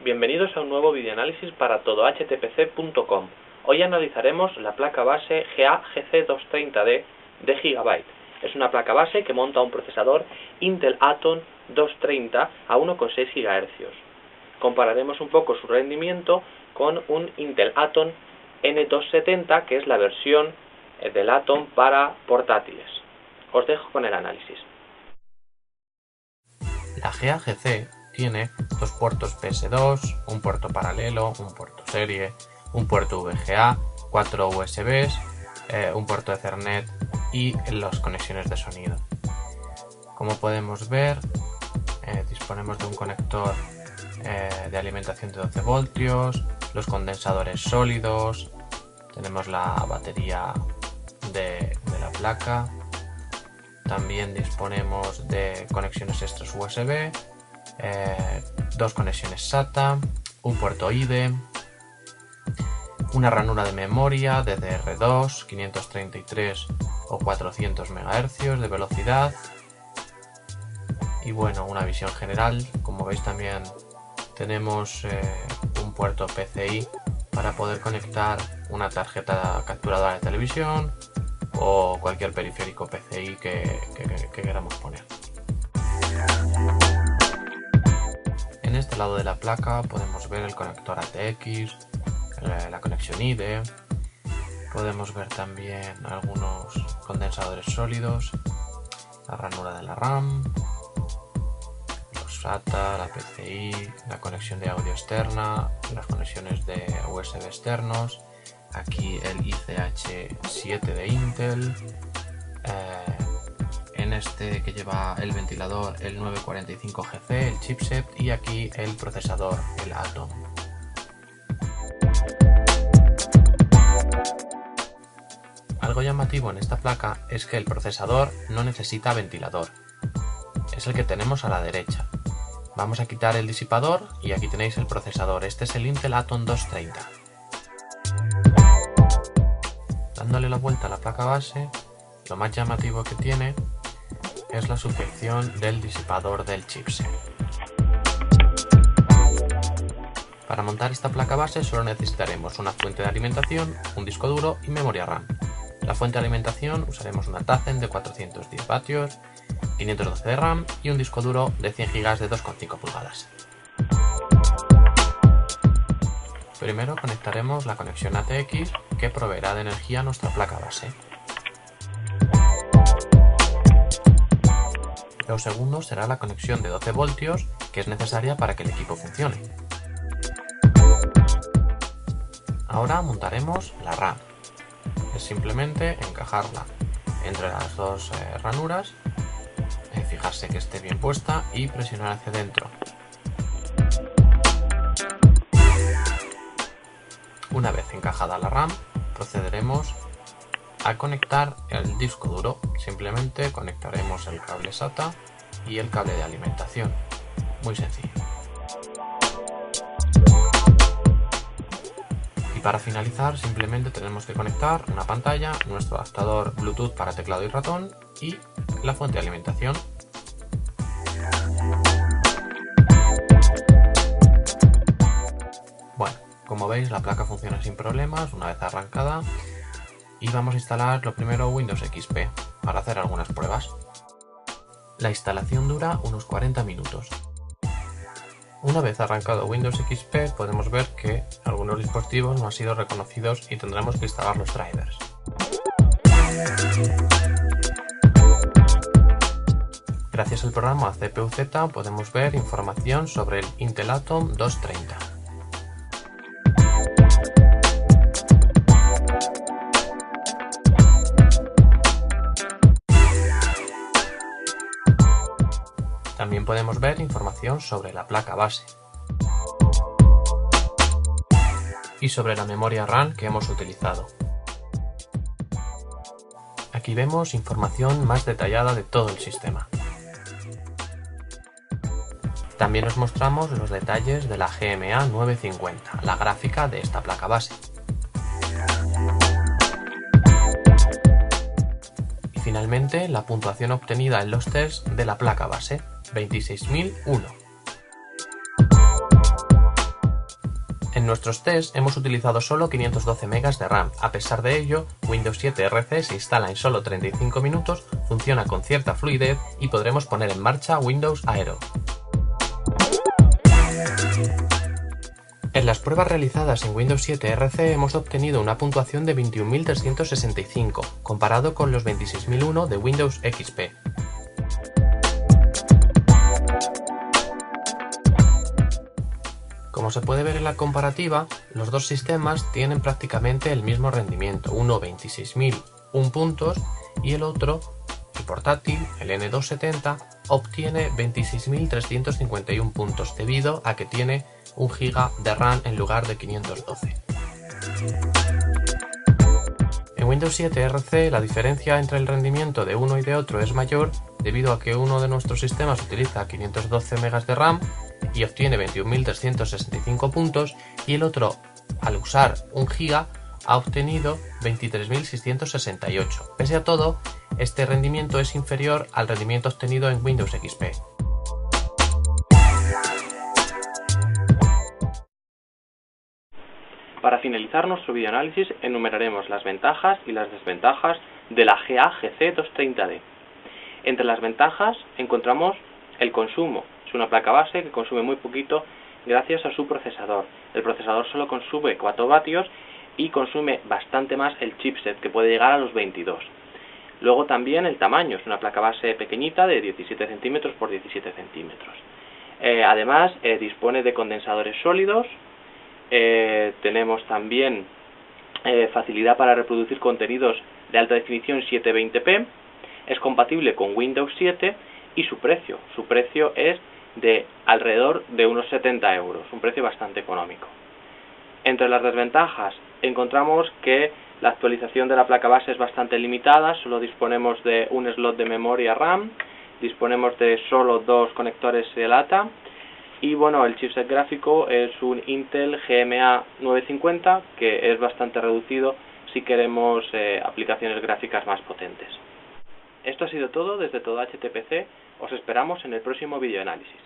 bienvenidos a un nuevo videoanálisis para todohtpc.com. Hoy analizaremos la placa base GA-GC230D de Gigabyte. Es una placa base que monta un procesador Intel Atom 230 a 1,6 GHz. Compararemos un poco su rendimiento con un Intel Atom N270, que es la versión del Atom para portátiles. Os dejo con el análisis. La GA-GC tiene dos puertos PS2, un puerto paralelo, un puerto serie, un puerto VGA, 4 USBs, un puerto Ethernet y las conexiones de sonido. Como podemos ver, disponemos de un conector de alimentación de 12 voltios, los condensadores sólidos, tenemos la batería de la placa, también disponemos de conexiones extras USB, dos conexiones SATA, un puerto IDE, una ranura de memoria DDR2, 533 o 400 MHz de velocidad y bueno, una visión general. Como veis, también tenemos un puerto PCI para poder conectar una tarjeta capturadora de televisión o cualquier periférico PCI que queramos poner. En este lado de la placa podemos ver el conector ATX, la conexión IDE, podemos ver también algunos condensadores sólidos, la ranura de la RAM, los SATA, la PCI, la conexión de audio externa, las conexiones de USB externos, aquí el ICH7 de Intel, en este que lleva el ventilador el 945GC, el chipset, y aquí el procesador, el Atom. Algo llamativo en esta placa es que el procesador no necesita ventilador, es el que tenemos a la derecha. Vamos a quitar el disipador y aquí tenéis el procesador, este es el Intel Atom 230. Dándole la vuelta a la placa base, lo más llamativo que tiene es la sujeción del disipador del chipset. Para montar esta placa base solo necesitaremos una fuente de alimentación, un disco duro y memoria RAM. La fuente de alimentación usaremos una Tizen de 410 vatios, 512 de RAM y un disco duro de 100 GB de 2,5 pulgadas. Primero conectaremos la conexión ATX que proveerá de energía a nuestra placa base. Lo segundo será la conexión de 12 voltios que es necesaria para que el equipo funcione. Ahora montaremos la RAM. Es simplemente encajarla entre las dos ranuras, fijarse que esté bien puesta y presionar hacia dentro. Una vez encajada la RAM, procederemos a conectar el disco duro. Simplemente conectaremos el cable SATA y el cable de alimentación. Muy sencillo. Y para finalizar, simplemente tenemos que conectar una pantalla, nuestro adaptador Bluetooth para teclado y ratón y la fuente de alimentación. Bueno, como veis, la placa funciona sin problemas una vez arrancada. Y vamos a instalar lo primero Windows XP para hacer algunas pruebas. La instalación dura unos 40 minutos. Una vez arrancado Windows XP podemos ver que algunos dispositivos no han sido reconocidos y tendremos que instalar los drivers. Gracias al programa CPU-Z podemos ver información sobre el Intel Atom 230. También podemos ver información sobre la placa base y sobre la memoria RAM que hemos utilizado. Aquí vemos información más detallada de todo el sistema. También os mostramos los detalles de la GMA 950, la gráfica de esta placa base. Y finalmente la puntuación obtenida en los tests de la placa base. 26001. nuestros tests hemos utilizado solo 512 MB de RAM. A pesar de ello, Windows 7 RC se instala en solo 35 minutos, funciona con cierta fluidez y podremos poner en marcha Windows Aero. En las pruebas realizadas en Windows 7 RC hemos obtenido una puntuación de 21.365, comparado con los 26.001 de Windows XP. Como se puede ver en la comparativa, los dos sistemas tienen prácticamente el mismo rendimiento, uno 26.001 puntos y el otro, el portátil, el N270, obtiene 26.351 puntos debido a que tiene 1 GB de RAM en lugar de 512. En Windows 7 RC la diferencia entre el rendimiento de uno y de otro es mayor debido a que uno de nuestros sistemas utiliza 512 MB de RAM y obtiene 21.365 puntos y el otro, al usar 1 GB, ha obtenido 23.668. Pese a todo, este rendimiento es inferior al rendimiento obtenido en Windows XP. Para finalizar nuestro videoanálisis enumeraremos las ventajas y las desventajas de la GA-GC230D. Entre las ventajas encontramos el consumo. Es una placa base que consume muy poquito gracias a su procesador. El procesador solo consume 4 vatios y consume bastante más el chipset, que puede llegar a los 22. Luego también el tamaño. Es una placa base pequeñita de 17 centímetros por 17 centímetros. Además dispone de condensadores sólidos. Tenemos también facilidad para reproducir contenidos de alta definición 720p, es compatible con Windows 7 y su precio es de alrededor de unos 70 euros, un precio bastante económico. Entre las desventajas encontramos que la actualización de la placa base es bastante limitada, solo disponemos de un slot de memoria RAM, disponemos de solo 2 conectores SATA. Y bueno, el chipset gráfico es un Intel GMA 950, que es bastante reducido si queremos aplicaciones gráficas más potentes. Esto ha sido todo desde Todo HTPC, os esperamos en el próximo videoanálisis.